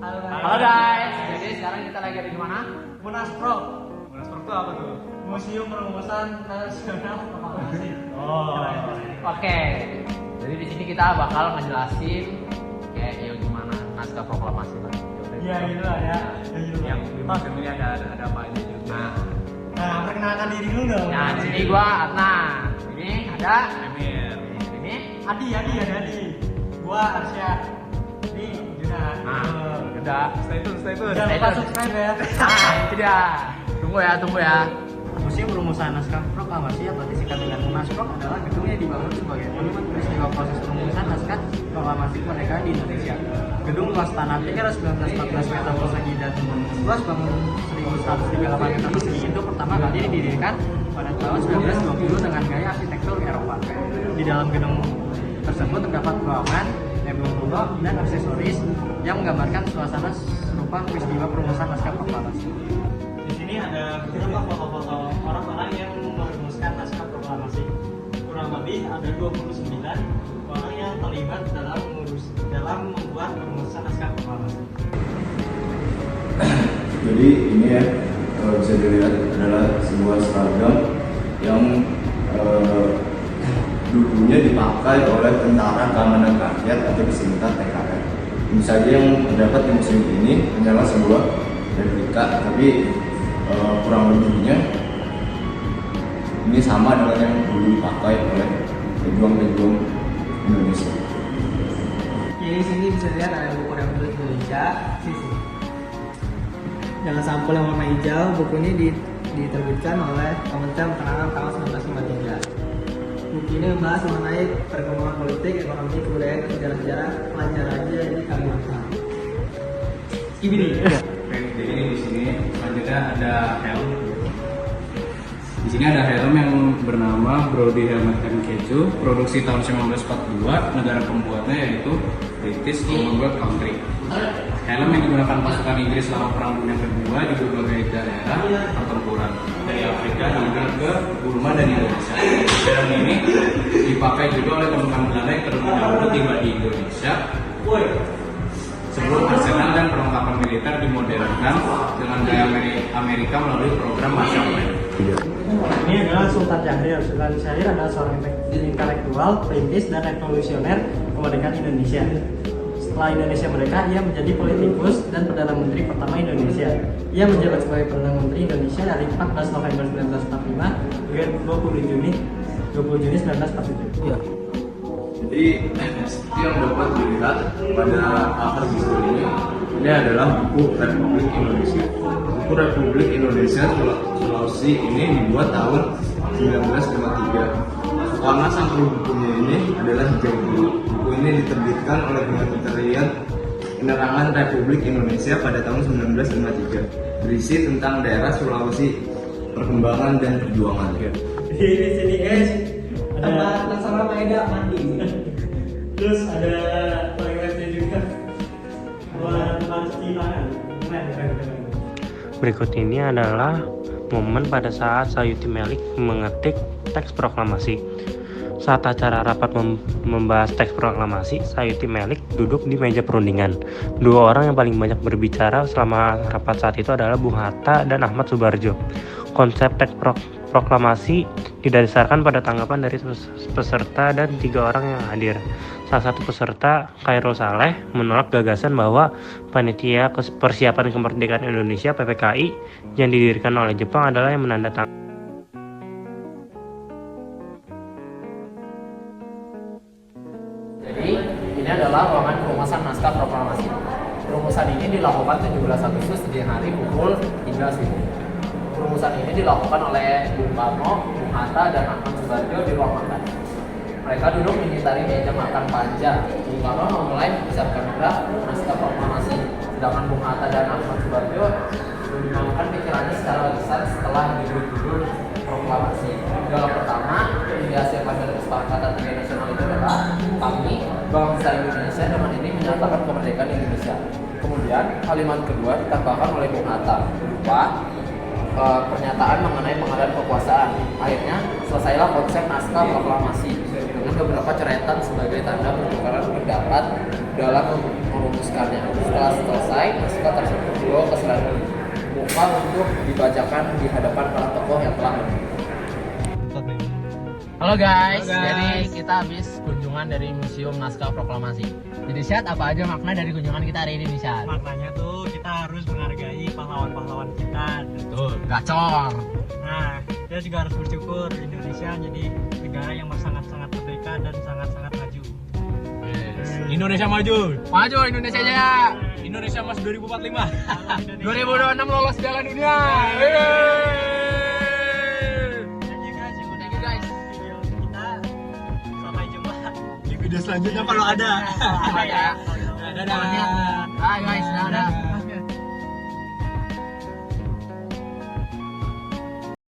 Halo guys, jadi sekarang kita lagi ada di mana? Munaspro. Munaspro itu apa tuh? Museum Perumusan Nasional Proklamasi. Oh. Oke, jadi di sini kita bakal ngejelasin kayak yang gimana naskah proklamasi lah. Iya gitu lah ya. Yang di museum ini ada apa aja juga. Nah, perkenalkan diri dulu dong. Nah, di sini gua Adnan. Ini ada Emir. ini. Adi. Gua Arsya. Ini Junan. Nah, udah. Stay tune. Jangan lupa subscribe ya. Nah, itu dia. Tunggu ya. Museum Perumusan Naskah Proklamasi atau disingkat dengan Munaspro adalah gedung yang dibangun sebagai monumen peristiwa proses perumusan naskah proklamasi kemerdekaan di Indonesia. Gedung luas tanah 319 meter persegi dan luas bangun 1138 meter persegi itu pertama kali didirikan pada tahun 1920 dengan gaya arsitektur Eropa. Di dalam gedung tersebut terdapat ruangan, tembok dan aksesoris yang menggambarkan suasana serupa peristiwa perumusan naskah proklamasi. Di sini ada beberapa foto-foto orang-orang yang merumuskan naskah proklamasi. Kurang lebih ada 29 orang yang terlibat dalam membuat perumusan naskah proklamasi. Jadi ini ya, kalau bisa dilihat adalah sebuah seragam yang dulunya dipakai oleh Tentara Keamanan Rakyat atau disingkat TKR. Tentu saja yang terdapat di museum ini hanyalah sebuah replika, tapi kurang lebihnya ini sama dengan yang dulu dipakai oleh pejuang-pejuang Indonesia. Di sini bisa lihat ada buku Republik Indonesia. Dalam sampul yang warna hijau, buku ini diterbitkan oleh Kementerian Pertahanan tahun 1953. Buku ini membahas mengenai perkembangan politik, ekonomi, kebudayaan, sejarah-sejarah pelajaran aja yang kami lakukan. Ini. Jadi di sini selanjutnya ada helm. Di sini ada helm yang bernama Brodie Helmet MK2, produksi tahun 1942, negara pembuatnya yaitu British Commonwealth Country. Helm yang digunakan pasukan Inggris selama Perang Dunia Kedua di berbagai daerah pertempuran dari Afrika hingga ke Burma dan Indonesia. Helm ini dipakai juga oleh pasukan Belanda yang terlebih dahulu tiba di Indonesia sebelum arsenal dan perlengkapan militer dimodernkan dengan gaya Amerika melalui program Marshall Plan. Ini adalah Sultan Syahrir. Sultan Syahrir adalah seorang intelektual, perintis, dan revolusioner kemerdekaan Indonesia. Setelah Indonesia merdeka, ia menjadi politikus dan Perdana Menteri pertama Indonesia. Ia menjabat sebagai Perdana Menteri Indonesia dari 14 November 1945 hingga 20 Juni 1947. Ya. Jadi seperti yang dapat dilihat pada cover buku ini adalah buku Republik Indonesia. Buku Republik Indonesia Sulawesi ini dibuat tahun 1953. Warna sampul bukunya ini adalah hijau biru. Buku ini diterbitkan oleh Kementerian Penerangan Republik Indonesia pada tahun 1953. Berisi tentang daerah Sulawesi, perkembangan dan perjuangan. Di sini guys, ada Laksana Maeda mandi. Terus ada toiletnya juga buat cuci tangan. Keren. Berikut ini adalah momen pada saat Sayuti Melik mengetik teks proklamasi. Saat acara rapat membahas teks proklamasi, Sayuti Melik duduk di meja perundingan. Dua orang yang paling banyak berbicara selama rapat saat itu adalah Bung Hatta dan Ahmad Subarjo. Konsep teks proklamasi didasarkan pada tanggapan dari peserta dan 3 orang yang hadir. Salah satu peserta, Khairul Saleh, menolak gagasan bahwa Panitia Persiapan Kemerdekaan Indonesia (PPKI) yang didirikan oleh Jepang adalah yang menandatangani. Jadi, ini adalah ruangan perumusan naskah proklamasi. Perumusan ini dilakukan 17 Agustus di hari pukul 3 subuh. Perumusan ini dilakukan oleh Bung Karno, Bung Hatta, dan Ahmad Subarjo di ruang makan. Mereka duduk mengitari meja makan panjang. Bung Karno memulai mengucapkan draft naskah proklamasi, sedangkan Bung Hatta dan Ahmad Subarjo mengembangkan pikirannya secara besar setelah judul proklamasi. Dalam pertama yang dihasilkan dari kesepakatan tiga nasional itu adalah kami, bangsa Indonesia, dengan ini menyatakan kemerdekaan Indonesia. Kemudian kalimat kedua ditambahkan oleh Bung Hatta berupa pernyataan mengenai pengadaan kekuasaan. Akhirnya selesailah konsep naskah proklamasi dengan beberapa coretan sebagai tanda pertukaran pendapat dalam merumuskannya. Setelah selesai, naskah tersebut dibawa ke slide muka untuk dibacakan di hadapan para tokoh yang telah menunggu. Halo guys, jadi kita habis kunjungan dari Museum Naskah Proklamasi. Jadi Syat, apa aja makna dari kunjungan kita hari ini nih Syat? Maknanya tuh kita harus menghargai pahlawan-pahlawan kita. Betul, gacor. Nah, kita juga harus bersyukur Indonesia jadi negara yang sangat-sangat merdeka dan sangat-sangat maju. Indonesia maju. Maju Indonesia Jaya. Indonesia Mas 2045. 2026 lolos Piala Dunia. Thank you guys video kita. Sampai jumpa di video selanjutnya kalau ada. Dadah. Dadah. Bye guys, dadah.